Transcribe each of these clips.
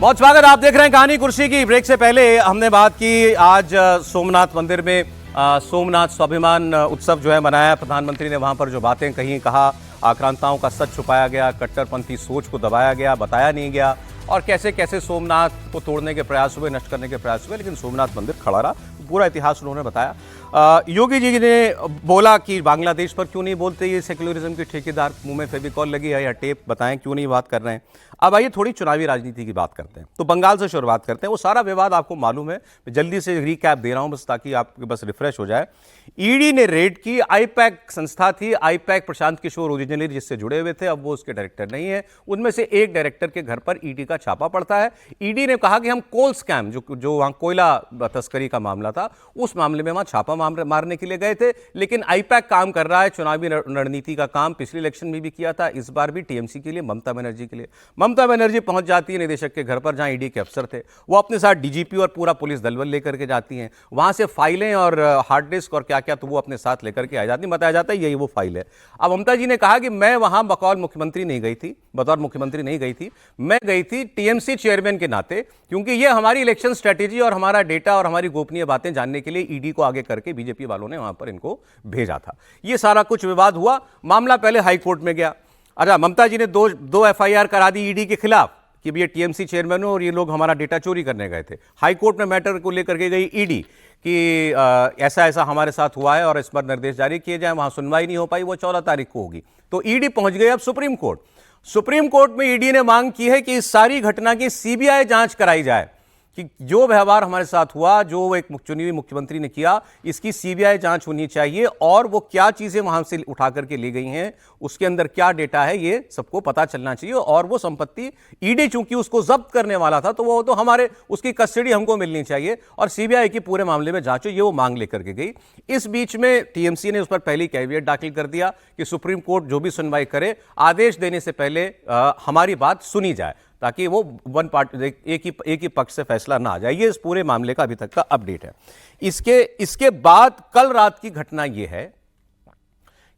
बहुत स्वागत। आप देख रहे हैं कहानी कुर्सी की। ब्रेक से पहले हमने बात की आज सोमनाथ मंदिर में सोमनाथ स्वाभिमान उत्सव जो है मनाया। प्रधानमंत्री ने वहां पर जो बातें कही, कहा आक्रांताओं का सच छुपाया गया, कट्टरपंथी सोच को दबाया गया, बताया नहीं गया और कैसे कैसे सोमनाथ को तोड़ने के प्रयास हुए, नष्ट करने के प्रयास हुए, लेकिन सोमनाथ मंदिर खड़ा रहा। पूरा इतिहास उन्होंने बताया। योगी जी ने बोला कि बांग्लादेश पर क्यों नहीं बोलते, ये सेक्युलरिज्म के ठेकेदार, मुंह में फेविकॉल लगी है या टेप, बताएं क्यों नहीं बात कर रहे हैं। अब आइए थोड़ी चुनावी राजनीति की बात करते हैं। तो बंगाल से शुरुआत करते हैं। वो सारा विवाद आपको मालूम है, मैं जल्दी से रिकैप दे रहा हूं बस ताकि आपके बस रिफ्रेश हो जाए। ईडी ने रेड की। आईपैक संस्था थी, आईपैक प्रशांत किशोर ओरिजिनली जिससे जुड़े हुए थे, अब वो उसके डायरेक्टर नहीं है। उनमें से एक डायरेक्टर के घर पर ईडी का छापा पड़ता है। ईडी ने कहा कि हम कोल स्कैम, जो वहां कोयला तस्करी का मामला था, उस मामले में वहां छापा मारने के लिए गए थे। लेकिन आईपैक काम कर रहा है, चुनावी रणनीति का काम पिछले इलेक्शन में भी किया था, इस बार भी टीएमसी के लिए, ममता बनर्जी के लिए। ममता बनर्जी पहुंच जाती है निदेशक के घर पर जहां ईडी के अफसर थे। वो अपने साथ डीजीपी और पूरा पुलिस दलबल लेकर के जाती हैं। वहां से फाइलें और हार्ड डिस्क और क्या क्या तो वो अपने साथ लेकर के आ जाती। बताया जाता है यही वो फाइल है। अब ममता जी ने कहा कि मैं वहां बतौर मुख्यमंत्री नहीं गई थी, मैं गई थी टीएमसी चेयरमैन के नाते, क्योंकि ये हमारी इलेक्शन स्ट्रेटेजी और हमारा डेटा और हमारी गोपनीय बातें जानने के लिए ईडी को आगे करके बीजेपी वालों ने वहां पर इनको भेजा था। ये सारा कुछ विवाद हुआ। मामला पहले हाईकोर्ट में गया। अच्छा, ममता जी ने दो एफआईआर करा दी ईडी के खिलाफ कि ये टीएमसी चेयरमैन हो और ये लोग हमारा डेटा चोरी करने गए थे। हाईकोर्ट में मैटर को लेकर के गई ईडी कि ऐसा ऐसा हमारे साथ हुआ है और इस पर निर्देश जारी किए जाए। वहां सुनवाई नहीं हो पाई, वो 14 तारीख को होगी। तो ईडी पहुंच गई अब सुप्रीम कोर्ट। सुप्रीम कोर्ट में ईडी ने मांग की है कि इस सारी घटना की सीबीआई जांच कराई जाए, कि जो व्यवहार हमारे साथ हुआ, जो एक चुनी मुख्यमंत्री ने किया, इसकी सीबीआई जांच होनी चाहिए और वो क्या चीजें वहां से उठा करके ली गई हैं, उसके अंदर क्या डेटा है, ये सबको पता चलना चाहिए। और वो संपत्ति ईडी चूंकि उसको जब्त करने वाला था, तो वो तो हमारे उसकी कस्टडी हमको मिलनी चाहिए और सीबीआई की पूरे मामले में जांच हो, ये वो मांग लेकर के गई। इस बीच में टीएमसी ने उस पर पहली कैविएट दाखिल कर दिया कि सुप्रीम कोर्ट जो भी सुनवाई करे, आदेश देने से पहले हमारी बात सुनी जाए, ताकि वो वन पार्टी एक ही पक्ष से फैसला ना आ जाए। ये इस पूरे मामले का अभी तक का अपडेट है। इसके बाद कल रात की घटना ये है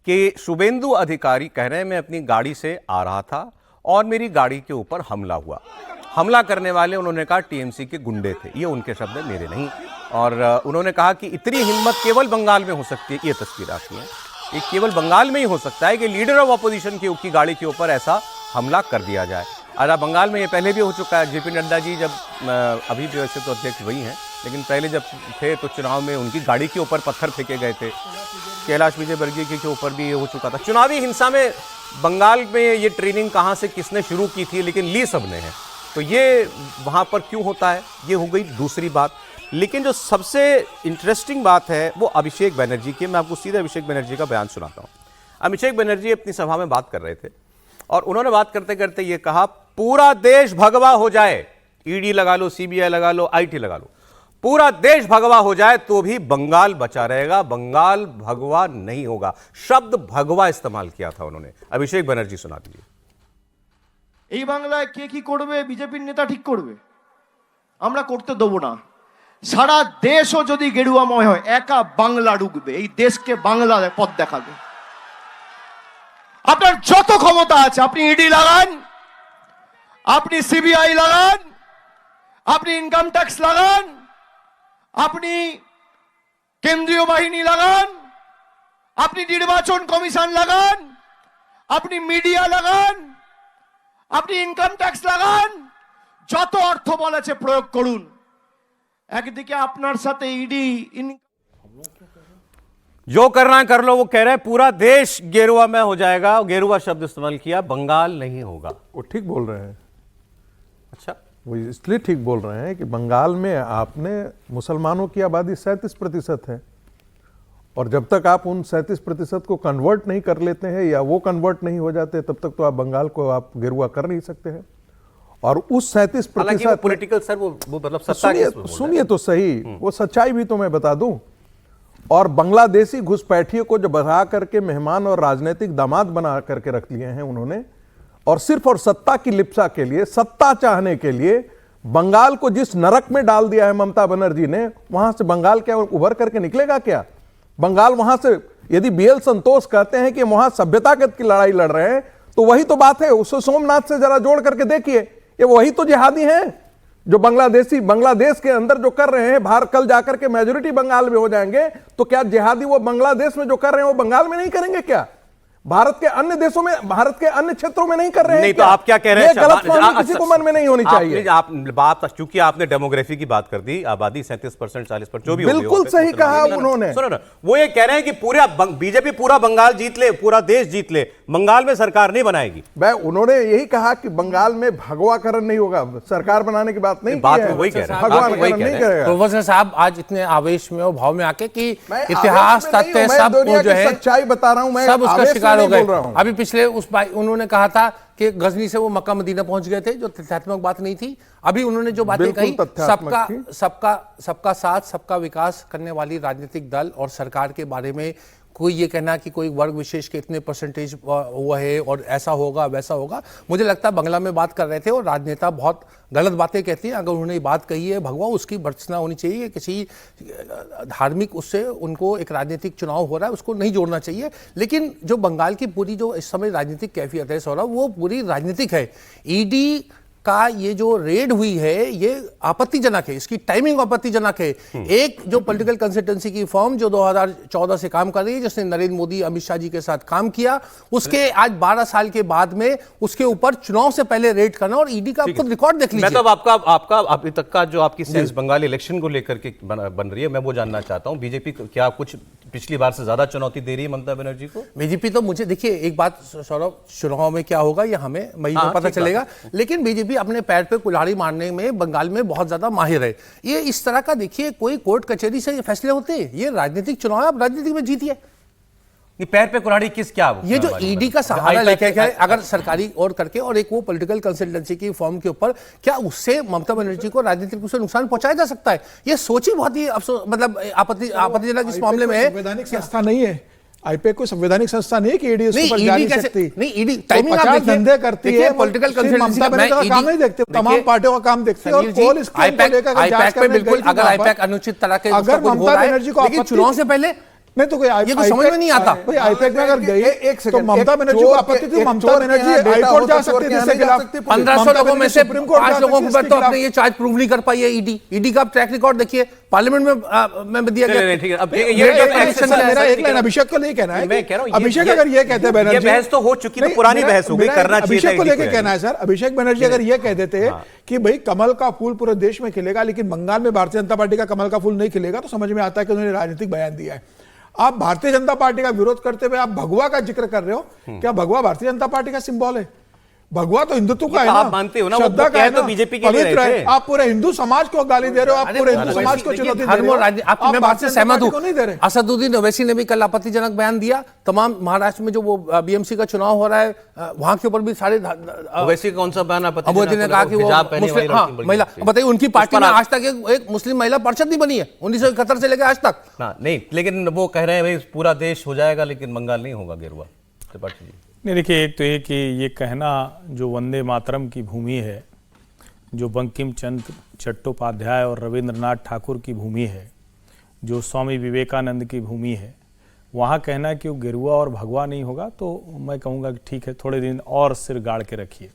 कि शुभेंदु अधिकारी कह रहे हैं मैं अपनी गाड़ी से आ रहा था और मेरी गाड़ी के ऊपर हमला हुआ। हमला करने वाले उन्होंने कहा टीएमसी के गुंडे थे। ये उनके शब्द है, मेरे नहीं। और उन्होंने कहा कि इतनी हिम्मत केवल बंगाल में हो सकती है। ये तस्वीर आती है, ये केवल बंगाल में ही हो सकता है कि लीडर ऑफ अपोजिशन की गाड़ी के ऊपर ऐसा हमला कर दिया जाए। अरे बंगाल में ये पहले भी हो चुका है। जेपी नड्डा जी जब अभी भी वैसे तो अध्यक्ष वही हैं, लेकिन पहले जब थे तो चुनाव में उनकी गाड़ी के ऊपर पत्थर फेंके गए थे। कैलाश विजयवर्गीय के ऊपर भी ये हो चुका था। चुनावी हिंसा में बंगाल में ये ट्रेनिंग कहाँ से किसने शुरू की थी, लेकिन ली सबने है। तो ये वहाँ पर क्यों होता है, ये हो गई दूसरी बात। लेकिन जो सबसे इंटरेस्टिंग बात है वो अभिषेक बनर्जी की। मैं आपको सीधे अभिषेक बनर्जी का बयान सुनाता हूँ। अभिषेक बनर्जी अपनी सभा में बात कर रहे थे और उन्होंने बात करते करते ये कहा, पूरा देश भगवा हो जाए, ईडी लगा लो, सीबीआई लगा लो, आईटी लगा लो, पूरा देश भगवा हो जाए तो भी बंगाल बचा रहेगा, बंगाल भगवा नहीं होगा। शब्द भगवा इस्तेमाल किया था उन्होंने। अभिषेक बनर्जी सुना दीजिए। এই বাংলায় কে কি করবে বিজেপির নেতা ঠিক করবে, আমরা করতে দেব না। সারা দেশও যদি গেরুয়াময় হয়, একা বাংলা ডুববে। এই দেশকে বাংলা পথ দেখাবে। আপনার যত ক্ষমতা আছে আপনি ইডি লাগান, আপনি সিবিআই লাগান, আপনি ইনকাম ট্যাক্স লাগান, আপনি কেন্দ্রীয় বাহিনী লাগান, আপনি নির্বাচন কমিশন লাগান, আপনি মিডিয়া লাগান, আপনি ইনকাম ট্যাক্স লাগান, যত অর্থ বলেছে প্রয়োগ করুন। একদিকে আপনার সাথে ইডি जो करना है कर लो। वो कह रहे हैं पूरा देश गेरुआ में हो जाएगा। गेरुआ शब्द इस्तेमाल किया, बंगाल नहीं होगा। वो ठीक बोल रहे हैं। अच्छा, वो इसलिए ठीक बोल रहे हैं कि बंगाल में आपने मुसलमानों की आबादी 37% है और जब तक आप उन 37% को कन्वर्ट नहीं कर लेते हैं या वो कन्वर्ट नहीं हो जाते, तब तक तो आप बंगाल को आप गेरुआ कर नहीं सकते हैं। और उस 37% पॉलिटिकल सर वो मतलब सत्ता, सुनिए तो सही, वो सच्चाई भी तो मैं बता दूं। और बांग्लादेशी घुसपैठियों को जो बढ़ा करके मेहमान और राजनीतिक दामाद बना करके रख लिए हैं उन्होंने, और सिर्फ और सत्ता की लिप्सा के लिए, सत्ता चाहने के लिए बंगाल को जिस नरक में डाल दिया है ममता बनर्जी ने, वहां से बंगाल क्या उभर करके निकलेगा क्या? बंगाल वहां से, यदि बीएल संतोष कहते हैं कि वहां सभ्यता की लड़ाई लड़ रहे हैं, तो वही तो बात है। उसे सोमनाथ से जरा जोड़ करके देखिए, ये वही तो जिहादी हैं जो बांग्लादेश के अंदर जो कर रहे हैं, बाहर कल जाकर के मेजोरिटी बंगाल में हो जाएंगे, तो क्या जिहादी वो बांग्लादेश में जो कर रहे हैं वो बंगाल में नहीं करेंगे क्या? भारत के अन्य देशों में, भारत के अन्य क्षेत्रों में नहीं कर रहे हैं? नहीं तो आप क्या कह रहे हैं? गलतफहमी किसी को मन में नहीं होनी चाहिए। आप बात, चूंकि आपने डेमोग्राफी की बात कर दी, आबादी 37%, 40%, जो भी बिल्कुल सही कहा उन्होंने। सुनो ना, वो ये कह रहे हैं कि पूरा बीजेपी पूरा बंगाल जीत ले, पूरा देश जीत ले, बंगाल में सरकार नहीं बनाएगी। उन्होंने यही कहा कि बंगाल में भगवाकरण नहीं होगा, सरकार बनाने की बात नहीं की है। वही कह रहे हैं, भगवाकरण नहीं करेगा। प्रोफेसर साहब आज इतने आवेश में और भाव में आके कि इतिहास तथ्य सब जो है सच्चाई बता रहा हूं मैं, सब उसका शिकार हो गए। हूं। अभी पिछले उन्होंने कहा था कि गजनी से वो मक्का मदीना पहुंच गए थे, जो तथ्यात्मक बात नहीं थी। अभी उन्होंने जो बातें कही, सबका साथ सबका विकास करने वाली राजनीतिक दल और सरकार के बारे में कोई ये कहना कि कोई वर्ग विशेष के इतने परसेंटेज हुआ है और ऐसा होगा वैसा होगा, मुझे लगता है बंगला में बात कर रहे थे और राजनेता बहुत गलत बातें कहते हैं। अगर उन्होंने बात कही है भगवा, उसकी भर्त्सना होनी चाहिए। किसी धार्मिक उससे उनको एक राजनीतिक चुनाव हो रहा है उसको नहीं जोड़ना चाहिए। लेकिन जो बंगाल की पूरी जो इस समय राजनीतिक कैफियत है सौरभ, वो पूरी राजनीतिक है। ईडी का ये जो रेड हुई है ये आपत्तिजनक है, इसकी टाइमिंग आपत्तिजनक है। एक जो पॉलिटिकल कंसल्टेंसी की फर्म जो 2014 से काम कर रही है, जिसने नरेंद्र मोदी अमित शाह जी के साथ काम किया, उसके आज 12 साल के बाद में उसके ऊपर चुनाव से पहले रेड करना, और ईडी का खुद रिकॉर्ड देख लीजिए। मैं तो आपका अभी तक का जो आपकी सेंस बंगाल इलेक्शन को लेकर के बन रही है, मैं वो जानना चाहता हूं। बीजेपी क्या कुछ पिछली बार से ज्यादा चुनौती दे रही है ममता बनर्जी को? बीजेपी तो मुझे देखिए एक बात सौरभ, चुनाव में क्या होगा ये हमें मई में पता चलेगा, लेकिन बीजेपी अपने पैर पे कुल्हाड़ी मारने में बंगाल में बहुत ज्यादा माहिर है। ये इस तरह का देखिए कोई कोर्ट कचहरी से ये फैसले होते हैं, ये राजनीतिक चुनाव है, आप राजनीतिक में जीतिए। ये पैर पे कुल्हाड़ी किस क्या ये जो ईडी का सहारा लेके अगर सरकारी और करके और एक वो पॉलिटिकल कंसल्टेंसी की फॉर्म के ऊपर, क्या उससे ममता बनर्जी को राजनीतिक रूप से नुकसान पहुंचाया जा सकता है? ये सोच ही बहुत ही मतलब आपत्तिजनक इस मामले में है। संवैधानिक संस्था नहीं है आईपैक, कोई संवैधानिक संस्था नहीं है कि ईडी उसके ऊपर जा नहीं सकती। नहीं, ईडी टाइमिंग आप देखिए, धंधे करती है, पॉलिटिकल कंसल्टेंसी ममता बनर्जी का काम नहीं देखते, तमाम पार्टियों का काम देखते हैं। और कॉल स्कीम को लेकर आईपैक पे बिल्कुल, अगर आईपैक अनुचित तरह के अगर ममता बनर्जी को लेकिन चुनाव से पहले नहीं तो कोई ये तो समझ में नहीं आता। भाई आईपैक में अगर गई तो ममता बनर्जी को आपत्ति थी, ममता बनर्जी हाईकोर्ट जा सकती थी इसके खिलाफ। 1500 लोगों में से 5 लोगों के ऊपर तो आपने ये चार्ज प्रूव नहीं कर पाई है ईडी का ट्रैक रिकॉर्ड देखिए, पार्लियामेंट में दिया गया। ठीक है, अब मेरा एक लाइन अभिषेक को नहीं कहना है, मैं कह रहा हूं अभिषेक अगर ये कहते हैं बनर्जी, बहस तो हो चुकी, तो पुरानी बहस हो गई, करना चाहिए। अभिषेक को लेकर कहना है सर, अभिषेक बनर्जी अगर ये कह देते कि भाई कमल का फूल पूरे देश में खिलेगा लेकिन बंगाल में भारतीय जनता पार्टी का कमल का फूल नहीं खिलेगा, तो समझ में आता है कि उन्होंने राजनीतिक बयान दिया है। आप भारतीय जनता पार्टी का विरोध करते हुए आप भगवा का जिक्र कर रहे हो, क्या भगवा भारतीय जनता पार्टी का सिंबल है? भगवा तो हिंदुत्व का है ना, आप मानते हो ना, श्रद्धा का है ना, तो बीजेपी के लिए पवित्र है। आप पूरे हिंदू समाज को गाली दे रहे हो, आप पूरे हिंदू समाज को चुनौती दे रहे हो। मैं बात से सहमत हूं। असदुद्दीन ओवैसी ने भी कल आपत्तिजनक बयान दिया। तमाम महाराष्ट्र में जो वो बीएमसी का चुनाव हो रहा है वहां के ऊपर भी सारे ओवैसी कौन सा बयान आपत्तिजनक ने कहा कि वो महिला, बताइए उनकी पार्टी में आज तक एक मुस्लिम महिला पार्षद नहीं बनी है 1971 से लेकर आज तक। नहीं, लेकिन वो कह रहे हैं भाई पूरा देश हो जाएगा लेकिन बंगाल नहीं होगा गेरुआ। त्रिपाठी जी नहीं, देखिए एक तो ये कि ये कहना जो वंदे मातरम की भूमि है, जो बंकिम चंद्र चट्टोपाध्याय और रविंद्रनाथ ठाकुर की भूमि है, जो स्वामी विवेकानंद की भूमि है, वहाँ कहना कि वो गेरुआ और भगवा नहीं होगा, तो मैं कहूँगा कि ठीक है, थोड़े दिन और सिर गाड़ के रखिए।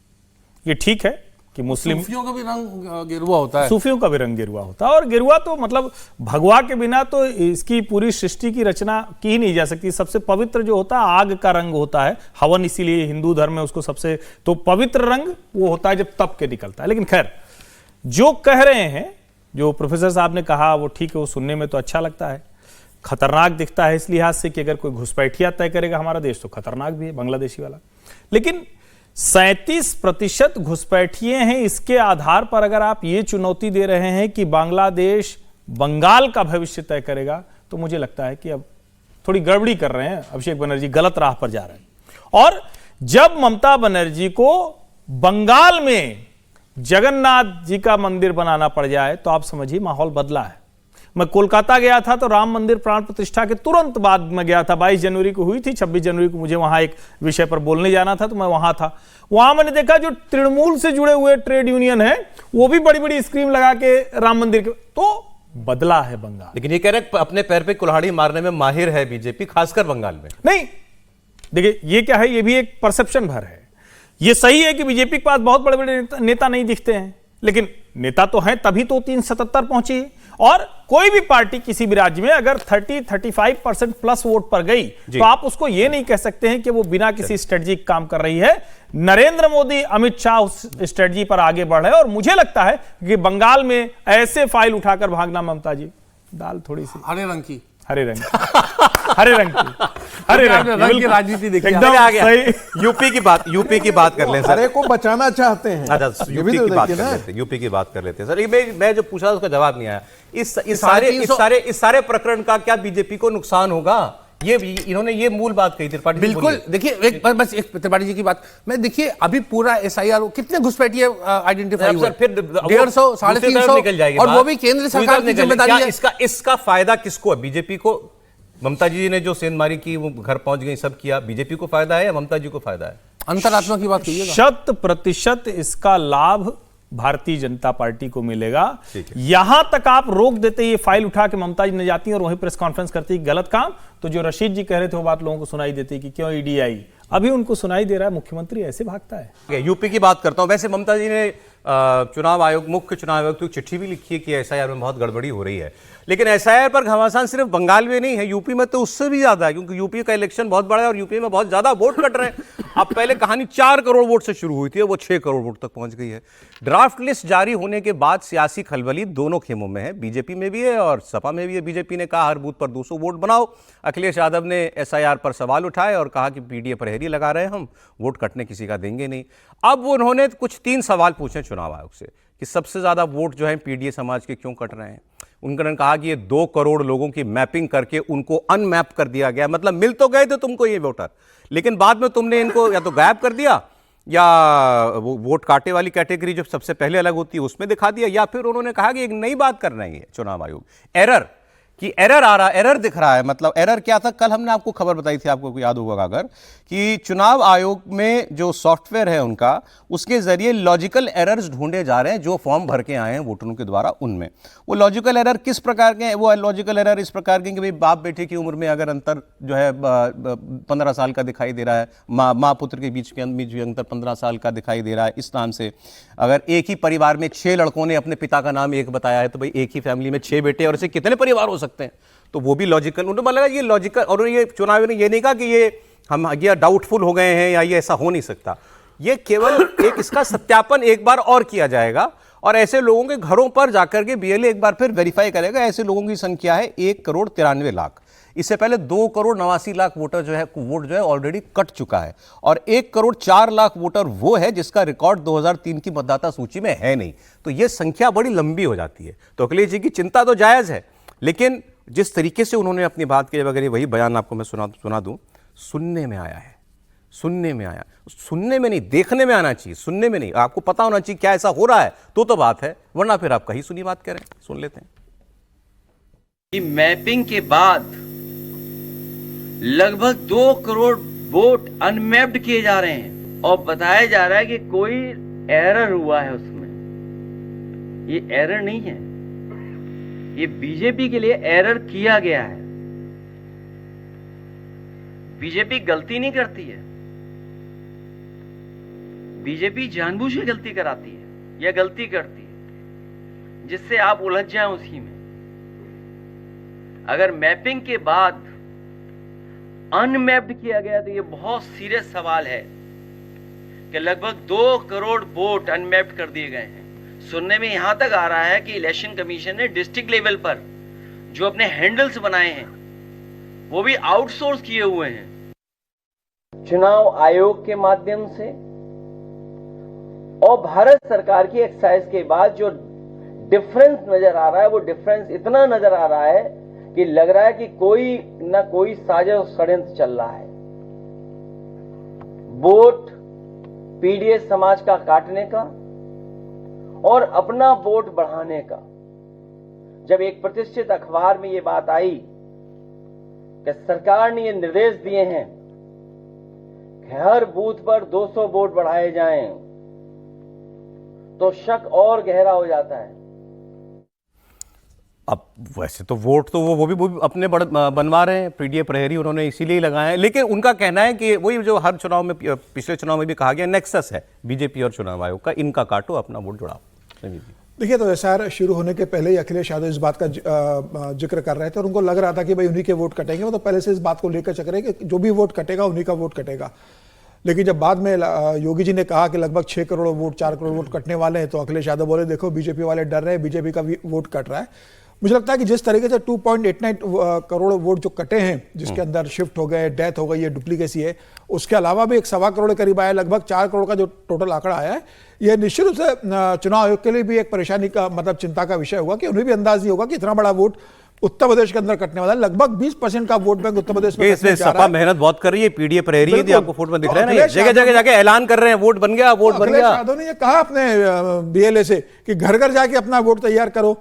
ये ठीक है कि मुस्लिम सूफियों का भी रंग गेरुआ होता है, सूफियों का भी रंग गेरुआ होता है, और गेरुआ तो मतलब भगवा के बिना तो इसकी पूरी सृष्टि की रचना की ही नहीं जा सकती। सबसे पवित्र जो होता है आग का रंग होता है, हवन, इसीलिए हिंदू धर्म में उसको सबसे तो पवित्र रंग वो होता है जब तप के निकलता है। लेकिन खैर, जो कह रहे हैं, जो प्रोफेसर साहब ने कहा वो ठीक है, वो सुनने में तो अच्छा लगता है, खतरनाक दिखता है इस लिहाज से कि अगर कोई घुसपैठिया तय करेगा हमारा देश तो खतरनाक भी है, बांग्लादेशी वाला। लेकिन 37% घुसपैठिए हैं, इसके आधार पर अगर आप ये चुनौती दे रहे हैं कि बांग्लादेश बंगाल का भविष्य तय करेगा, तो मुझे लगता है कि अब थोड़ी गड़बड़ी कर रहे हैं अभिषेक बनर्जी, गलत राह पर जा रहे हैं। और जब ममता बनर्जी को बंगाल में जगन्नाथ जी का मंदिर बनाना पड़ जाए तो आप समझिए माहौल बदला है। मैं कोलकाता गया था तो राम मंदिर प्राण प्रतिष्ठा के तुरंत बाद में गया था, 22 जनवरी को हुई थी, 26 जनवरी को मुझे वहां एक विषय पर बोलने जाना था तो मैं वहां था। वहां मैंने देखा जो तृणमूल से जुड़े हुए ट्रेड यूनियन है वो भी बड़ी बड़ी स्क्रीन लगा के राम मंदिर के, तो बदला है बंगाल। लेकिन ये कह रहे हैं अपने पैर पे कुल्हाड़ी मारने में माहिर है बीजेपी, खासकर बंगाल में। नहीं, देखिए ये क्या है, ये भी एक परसेप्शन भर है। ये सही है कि बीजेपी के पास बहुत बड़े बड़े नेता नहीं दिखते हैं, लेकिन नेता तो हैं, तभी तो 377 पहुंची है। और कोई भी पार्टी किसी भी राज्य में अगर 30-35% प्लस वोट पर गई तो आप उसको ये नहीं कह सकते हैं कि वो बिना किसी स्ट्रेटजिक काम कर रही है। नरेंद्र मोदी, अमित शाह उस स्ट्रेटजी पर आगे बढ़ रहे हैं और मुझे लगता है कि बंगाल में ऐसे फाइल उठाकर भागना, ममता जी दाल थोड़ी सी हरे रंग की, हरे रंग हरे रंग रंग की राजनीति देखी एकदम आ गया। सही। यूपी की बात कर लें सर। हरे को बचाना चाहते हैं। अच्छा, ये भी यूपी तो की बात देखिए कर ना। लेते हैं, यूपी की बात कर लेते हैं सर। ये मैं जो पूछा उसका जवाब नहीं आया। इस सारे प्रकरण का क्या बीजेपी को नुकसान होगा? ये इन्होंने ये मूल बात कही त्रिपाठी जी, बिल्कुल। बोलिए। देखिए बस एक त्रिपाठी जी की बात मैं, देखिए अभी पूरा एसआईआर कितने घुसपैठिए आइडेंटिफाई हुए, फिर 150, 350 निकल जाएगी और बात। वो भी केंद्र सरकार की जिम्मेदारी है। इसका फायदा किसको है? बीजेपी को? ममता जी ने जो सेंधमारी की, वो घर पहुंच गई, सब किया, बीजेपी को फायदा है या ममता जी को फायदा है? अंतरात्मा की बात कहिएगा। 100% इसका लाभ भारतीय जनता पार्टी को मिलेगा। ठीक है। यहां तक आप रोक देते, ये फाइल उठा के ममता जी ने जाती और वहीं प्रेस कॉन्फ्रेंस करती, गलत काम। तो जो रशीद जी कह रहे थे वो बात लोगों को सुनाई देती कि क्यों ईडी आई, अभी उनको सुनाई दे रहा है मुख्यमंत्री ऐसे भागता है। यूपी की बात करता हूं। वैसे ममता जी ने चुनाव आयोग, मुख्य चुनाव आयोग को चिट्ठी भी लिखी है कि एसआईआर में बहुत गड़बड़ी हो रही है। लेकिन एसआईआर पर घमासान सिर्फ बंगाल में नहीं है, यूपी में तो उससे भी ज्यादा है, क्योंकि यूपी का इलेक्शन बहुत बड़ा है और यूपी में बहुत ज्यादा वोट कट रहे हैं। अब पहले कहानी 4 करोड़ वोट से शुरू हुई थी, वो 6 करोड़ वोट तक पहुंच गई है। ड्राफ्ट लिस्ट जारी होने के बाद सियासी खलबली दोनों खेमों में है, बीजेपी में भी है और सपा में भी है। बीजेपी ने कहा हर बूथ पर 200 वोट बनाओ। अखिलेश यादव ने एसआईआर पर सवाल उठाए और कहा कि पीडीए प्रहरी लगा रहे हैं, हम वोट कटने किसी का देंगे नहीं। अब उन्होंने कुछ 3 सवाल पूछे चुनाव आयोग से कि सबसे ज्यादा वोट जो है पीडीए समाज के क्यों कट रहे हैं। उन्होंने कहा कि ये 2 करोड़ लोगों की मैपिंग करके उनको अनमैप कर दिया गया, मतलब मिल तो गए थे तुमको ये वोटर, लेकिन बाद में तुमने इनको या तो गायब कर दिया या वो वोट काटे वाली कैटेगरी जो सबसे पहले अलग होती है उसमें दिखा दिया, या फिर उन्होंने कहा कि एक नई बात कर रही है चुनाव आयोग, एरर कि एरर आ रहा, एरर दिख रहा है। मतलब एरर क्या था? कल हमने आपको खबर बताई थी, आपको याद होगा अगर, कि चुनाव आयोग में जो सॉफ्टवेयर है उनका, उसके जरिए लॉजिकल एरर्स ढूंढे जा रहे हैं जो फॉर्म भर के आए हैं वोटरों के द्वारा। उनमें वो लॉजिकल एरर किस प्रकार के हैं? वो लॉजिकल एरर इस प्रकार के कि भाई बाप बेटे की उम्र में अगर अंतर जो है 15 साल का दिखाई दे रहा है, माँ पुत्र के बीच के अंतर 15 साल का दिखाई दे रहा है, इस नाम से अगर एक ही परिवार में 6 लड़कों ने अपने पिता का नाम एक बताया है तो भाई एक ही फैमिली में 6 बेटे और ऐसे कितने परिवार हो सकते हैं? तो वो भी लॉजिकल, उन्होंने बोला ये लॉजिकल। और ये चुनाव ने ये नहीं कहा कि ये हम ये डाउटफुल हो गए हैं या ये ऐसा हो नहीं सकता, ये केवल एक इसका सत्यापन एक बार और किया जाएगा और ऐसे लोगों के घरों पर जाकर के बीएलए एक बार फिर वेरीफाई करेगा। ऐसे लोगों की संख्या है 1,93,00,000। इससे पहले 2,89,00,000 वोटर जो है वोट जो है ऑलरेडी कट चुका है और 1,04,00,000 वोटर वो है जिसका रिकॉर्ड 2003 की मतदाता सूची में है नहीं। तो ये संख्या बड़ी लंबी हो जाती है। तो अखिलेश जी की चिंता तो जायज है, लेकिन जिस तरीके से उन्होंने अपनी बात की, अगर ये वही बयान आपको मैं सुना दूं, सुनने में आया है, सुनने में आया, सुनने में नहीं देखने में आना चाहिए, सुनने में नहीं। आपको पता होना चाहिए क्या ऐसा हो रहा है तो बात है, वरना फिर आप कहीं सुनी बात करें। सुन लेते हैं कि मैपिंग के बाद लगभग 2 करोड़ वोट अनमैप्ड किए जा रहे हैं और बताया जा रहा है कि कोई एरर हुआ है उसमें। ये एरर नहीं है, ये बीजेपी के लिए एरर किया गया है। बीजेपी गलती नहीं करती है, बीजेपी जानबूझ के गलती कराती है या गलती करती है जिससे आप उलझ जाएं उसी में। अगर मैपिंग के बाद अनमैप्ड किया गया तो ये बहुत सीरियस सवाल है कि लगभग 2 करोड़ वोट अनमैप्ड कर दिए गए हैं। सुनने में यहां तक आ रहा है कि इलेक्शन कमीशन ने डिस्ट्रिक्ट लेवल पर जो अपने हैंडल्स बनाए हैं वो भी आउटसोर्स किए हुए हैं। चुनाव आयोग के माध्यम से और भारत सरकार की एक्सरसाइज के बाद जो डिफरेंस नजर आ रहा है, वो डिफरेंस इतना नजर आ रहा है कि लग रहा है कि कोई ना कोई साजिश षड्यंत्र चल रहा है। वोट पीडीए समाज का काटने का और अपना वोट बढ़ाने का। जब एक प्रतिष्ठित अखबार में यह बात आई कि सरकार ने ये निर्देश दिए हैं कि हर बूथ पर 200 वोट बढ़ाए जाएं, तो शक और गहरा हो जाता है। अब वैसे तो वोट तो वो भी अपने बनवा रहे हैं, पीडीए प्रहरी उन्होंने इसीलिए लगाए हैं, लेकिन उनका कहना है कि वही जो हर चुनाव में, पिछले चुनाव में भी कहा गया, नेक्सस है बीजेपी और चुनाव आयोग का, इनका काटो अपना वोट जुड़ाओ। देखिए, तो एसआर शुरू होने के पहले ही अखिलेश यादव इस बात का जिक्र कर रहे थे और उनको लग रहा था कि भाई उन्हीं के वोट कटेंगे। वो तो पहले से इस बात को लेकर चल रहे कि जो भी वोट कटेगा उन्हीं का वोट कटेगा। लेकिन जब बाद में योगी जी ने कहा कि लगभग 6 करोड़ वोट 4 करोड़ वोट कटने वाले हैं, तो अखिलेश यादव बोले देखो बीजेपी वाले डर रहे हैं, बीजेपी का भी वोट कट रहा है। मुझे लगता है कि जिस तरीके से 2.89 करोड़ वोट जो कटे हैं, जिसके अंदर शिफ्ट हो गए, डेथ हो गई है, डुप्लीकेसी है, उसके अलावा भी 1.25 करोड़ के करीब आया, लगभग 4 करोड़ का जो टोटल आंकड़ा आया है, यह निश्चित रूप से चुनाव आयोग के लिए भी एक परेशानी का मतलब चिंता का विषय होगा कि उन्हें भी अंदाज नहीं होगा कि इतना बड़ा वोट उत्तर प्रदेश के अंदर कटने वाला है। लगभग 20% का वोट बैंक उत्तर प्रदेश में इसमें सपा मेहनत बहुत कर रही है, पीडीएफ रह रही है, आपको फोटो में दिख रहा है ना, जगह जगह जाके ऐलान कर रहे हैं वोट बन गया, वोट बन गया। यादव ने ये कहा अपने बीएलए से कि घर घर जाके अपना वोट तैयार करो।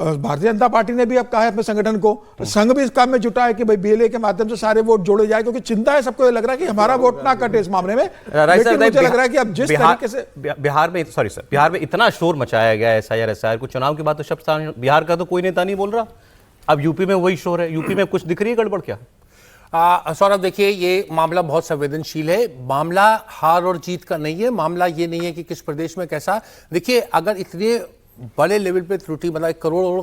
भारतीय जनता पार्टी ने भी अब कहा है अपने संगठन को, संघ भी इस काम में जुटा है कि भाई बीएलए के माध्यम से सारे वोट जोड़े जाए, क्योंकि चिंता है सबको, ये लग रहा है कि हमारा वोट ना कटे इस मामले में। लेकिन मुझे लग रहा है कि अब जिस तरीके से बिहार में इतना शोर मचाया गया एसआईआर को, चुनाव के बाद तो शब्द बिहार का तो कोई नेता नहीं बोल रहा, अब यूपी में वही शोर है। यूपी में कुछ दिख रही है गड़बड़ क्या? सौरभ, देखिए, ये मामला बहुत संवेदनशील है। मामला हार और जीत का नहीं है, मामला ये नहीं है कि किस प्रदेश में कैसा। देखिए, अगर इतने बड़े लेवल पे त्रुटि, मतलब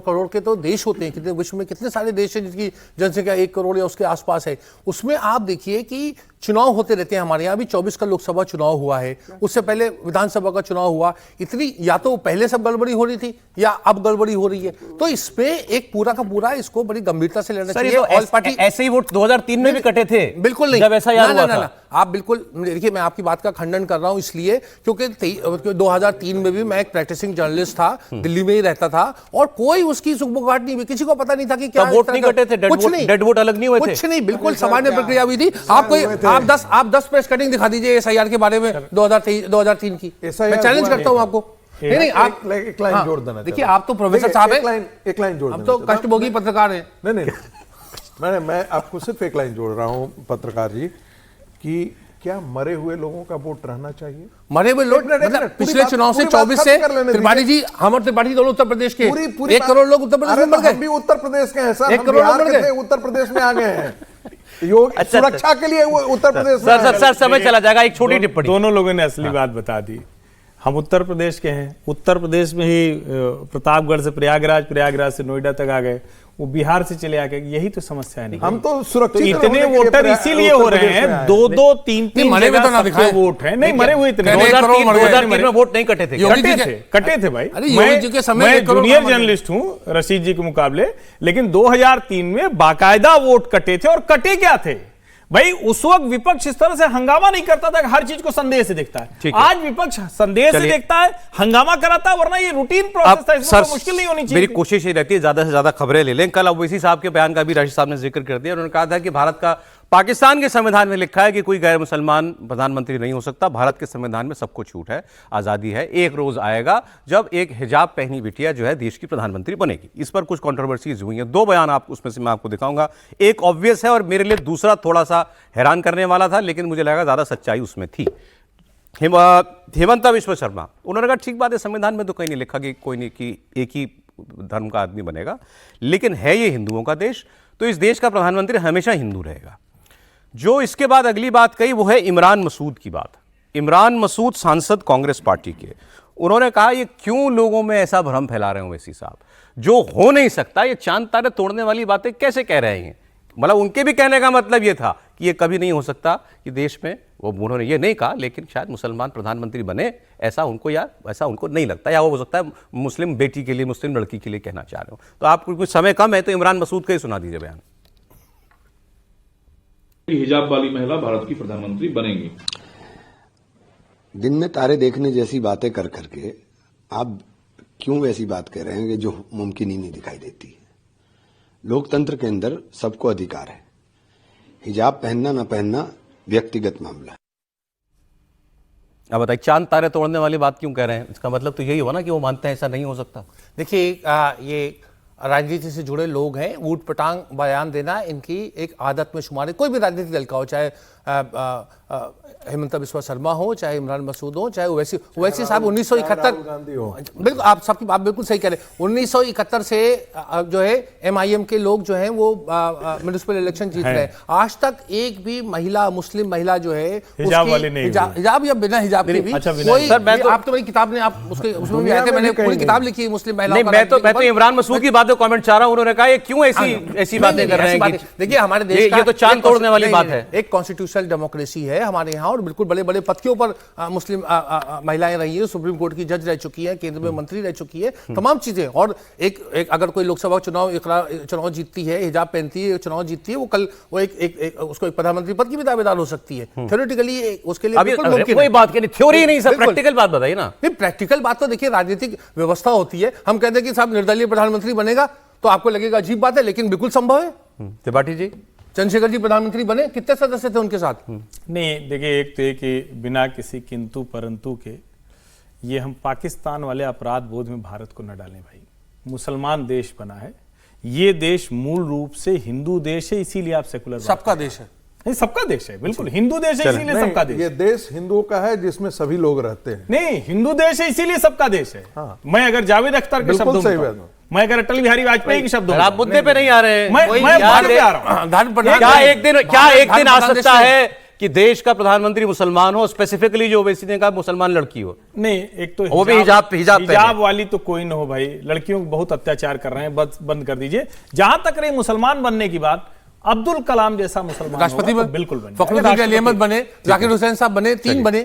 करोड़ के तो देश होते हैं, कितने विश्व में कितने सारे देश हैं जिसकी जनसंख्या 1 करोड़ या उसके आसपास है, उसमें आप देखिए कि चुनाव होते रहते हैं। हमारे यहाँ भी 24 का लोकसभा चुनाव हुआ है, उससे पहले विधानसभा का चुनाव हुआ। इतनी या तो पहले सब गड़बड़ी हो रही थी या अब गड़बड़ी हो रही है, तो इस पे एक पूरा का पूरा इसको बड़ी गंभीरता से लेना चाहिए। ऑल पार्टी ऐसे ही वोट 2003 में भी कटे थे, बिल्कुल नहीं, जब ऐसा याद हुआ था। आप बिल्कुल देखिए, मैं आपकी बात का खंडन कर रहा हूं इसलिए क्योंकि 2003 में भी मैं एक प्रैक्टिसिंग जर्नलिस्ट था, दिल्ली में ही रहता था, और कोई उसकी सुखबुगाहट नहीं हुई, किसी को पता नहीं था कि क्या वोट नहीं कटे थे, डेड वोट अलग नहीं हुए थे, कुछ नहीं, बिल्कुल सामान्य प्रक्रिया हुई थी। आप 10 प्रेस कटिंग दिखा दीजिए एसआईआर के बारे में 2003 की, मैं चैलेंज करता हूं आपको। नहीं, आप एक लाइन जोड़ देना। देखिए, आप तो प्रोफेसर साहब हैं, एक लाइन जोड़, अब तो कष्टभोगी पत्रकार हैं। नहीं, मैं आपको सिर्फ एक लाइन जोड़ रहा हूं पत्रकार जी, कि क्या मरे हुए लोगों का वोट रहना चाहिए? मरे हुए लोग, मतलब पिछले चुनाव से 24 से त्रिपाठी जी, हम और त्रिपाठी दोनों उत्तर प्रदेश के, 1 करोड़ लोग उत्तर प्रदेश में मर गए। हम भी उत्तर प्रदेश के हैं सर, 1 करोड़ लोग मर गए, उत्तर प्रदेश में आ गए हैं। सुरक्षा के लिए वो उत्तर प्रदेश में। सर समय चला जाएगा, एक छोटी टिप्पणी। दोनों लोगों ने असली बात बता दी। हम उत्तर प्रदेश के हैं, उत्तर प्रदेश में ही प्रतापगढ़ से प्रयागराज, प्रयागराज से नोएडा तक आ गए, वो बिहार से चले आके, यही तो समस्या है। नहीं, हम तो सुरक्षित, तो इतने वोटर इसीलिए हो रहे हैं, 2-2, 3-3 मरे हुए तो ना दिखाए वोट है। नहीं, मरे हुए इतने 2003 में वोट नहीं कटे थे, कटे थे भाई। मैं जूनियर जर्नलिस्ट हूं रशीद जी के मुकाबले, लेकिन 2003 में बाकायदा वोट कटे थे। और कटे क्या थे भाई? उस वक्त विपक्ष इस तरह से हंगामा नहीं करता था कि हर चीज को संदेह से देखता है। आज विपक्ष संदेह से देखता है, हंगामा कराता है, वरना ये रूटीन प्रोसेस था, इसमें तो मुश्किल नहीं होनी चाहिए। मेरी कोशिश ये रहती है ज्यादा से ज्यादा खबरें ले लें। कल ओवैसी साहब के बयान का भी राशिद साहब ने जिक्र कर दिया। उन्होंने कहा था कि भारत का, पाकिस्तान के संविधान में लिखा है कि कोई गैर मुसलमान प्रधानमंत्री नहीं हो सकता। भारत के संविधान में सबको छूट है, आजादी है। एक रोज आएगा जब एक हिजाब पहनी बिटिया जो है देश की प्रधानमंत्री बनेगी। इस पर कुछ कंट्रोवर्सीज हुई हैं। 2 बयान आप उसमें से मैं आपको दिखाऊंगा। एक ऑब्वियस है और मेरे लिए दूसरा थोड़ा सा हैरान करने वाला था, लेकिन मुझे लगा ज्यादा सच्चाई उसमें थी। हेमंता विश्व शर्मा, उन्होंने कहा ठीक बात है, संविधान में तो कहीं नहीं लिखा कि कोई नहीं, कि एक ही धर्म का आदमी बनेगा, लेकिन है ये हिंदुओं का देश, तो इस देश का प्रधानमंत्री हमेशा हिंदू रहेगा। जो इसके बाद अगली बात कही वो है इमरान मसूद की बात। इमरान मसूद सांसद कांग्रेस पार्टी के, उन्होंने कहा ये क्यों लोगों में ऐसा भ्रम फैला रहे हो ओवैसी साहब, जो हो नहीं सकता, ये चांद तारे तोड़ने वाली बातें कैसे कह रहे हैं। मतलब उनके भी कहने का मतलब ये था कि ये कभी नहीं हो सकता कि देश में, वो उन्होंने ये नहीं कहा, लेकिन शायद मुसलमान प्रधानमंत्री बने ऐसा उनको, या ऐसा उनको नहीं लगता, या वो हो सकता है मुस्लिम बेटी के लिए, मुस्लिम लड़की के लिए कहना चाह रहे हो। तो आपको कुछ समय कम है तो इमरान मसूद का ही सुना दीजिए बयान। हिजाब वाली महिला भारत की प्रधानमंत्री बनेंगी। दिन में तारे देखने जैसी बातें कर करके आप क्यों ऐसी बात कह रहे हैं कि जो मुमकिन ही नहीं दिखाई देती है। लोकतंत्र के अंदर सबको अधिकार है, हिजाब पहनना ना पहनना व्यक्तिगत मामला है। अब बताइए, चांद तारे तोड़ने वाली बात क्यों कह रहे हैं? इसका मतलब तो यही हुआ ना कि वो मानते हैं ऐसा नहीं हो सकता। देखिए, ये राजनीति से जुड़े लोग हैं, ऊट पटांग बयान देना इनकी एक आदत में शुमार है। कोई भी राजनीतिक दल का हो, चाहे हेमंत बिस्वा शर्मा हो, चाहे इमरान मसूद हो, चाहे ओवैसी साहब 1971, राहुल गांधी हो। बिल्कुल आप सबकी बात बिल्कुल सही कह रहे हैं। 1971 से जो है MIM के लोग जो हैं वो म्युनिसिपल इलेक्शन जीत रहे हैं। आज तक एक भी महिला, मुस्लिम महिला जो है हिजाब वाली नहीं, हिजाब या बिना हिजाब के भी कोई, आप तो मेरी किताब ने आप उसमें भी आए थे, मैंने पूरी किताब लिखी है मुस्लिम महिलाओं नहीं, मैं तो इमरान मसूद की बात कमेंट चाह रहा हूं। उन्होंने कहा ये क्यों ऐसी बातें कर रहे हैं कि देखिए हमारे देश ये तो चांद तोड़ने वाली बात है। एक कॉन्स्टिट्यूशनल डेमोक्रेसी है हमारे यहाँ और बिल्कुल बड़े बड़े पद के ऊपर मुस्लिम महिलाएं रही हैं, सुप्रीम कोर्ट की जज रह चुकी है, केंद्र में मंत्री रह चुकी है, तमाम चीजें। और एक अगर कोई लोकसभा चुनाव जीतती है, हिजाब पहनती है, चुनाव जीतती है, वो कल वो उसको एक प्रधानमंत्री पद की भी दावेदार हो सकती है। थ्योरेटिकली उसके लिए बिल्कुल मुमकिन है। कोई बात नहीं, थ्योरी नहीं सर, प्रैक्टिकल बात बताइए ना। नहीं, प्रैक्टिकल बात तो देखिए राजनीतिक व्यवस्था होती है। हम कहते हैं कि साहब निर्दलीय प्रधानमंत्री बनेगा तो आपको लगेगा अजीब बात है, लेकिन बिल्कुल संभव है। त्रिपाठी जी, चंद्रशेखर जी प्रधानमंत्री बने, कितने सदस्य थे उनके साथ? नहीं देखिए, एक तो ये कि बिना किसी किंतु परंतु के ये हम पाकिस्तान वाले अपराध बोध में भारत को न डालें भाई। मुसलमान देश बना है, ये देश मूल रूप से हिंदू देश है, इसीलिए आप सेकुलर सबका देश है। नहीं, सबका देश है, बिल्कुल हिंदू देश है इसीलिए सबका देश। ये देश हिंदुओं का है जिसमें सभी लोग रहते हैं। नहीं, हिंदू देश है इसीलिए सबका देश है। हाँ। मैं अगर जावेद अख्तर के शब्दों सही में बात कहूं, मैं अगर अटल बिहारी वाजपेयी के शब्दों में आप मुद्दे पे नहीं आ रहे हैं। मैं मुद्दे पे आ रहा हूं। क्या एक दिन आ सकता है कि देश का प्रधानमंत्री मुसलमान हो, स्पेसिफिकली जो ओवैसी ने कहा मुसलमान लड़की हो? नहीं, एक तो वो भी हिजाब वाली तो कोई न हो भाई। लड़कियों को बहुत अत्याचार कर रहे हैं, बंद कर दीजिए। जहां तक रही मुसलमान बनने की बात, अब्दुल कलाम जैसा मुसलमान राष्ट्रपति बिल्कुल बने, फखरुद्दीन अली अहमद बने, जाकिर हुसैन साहब बने, 3 बने।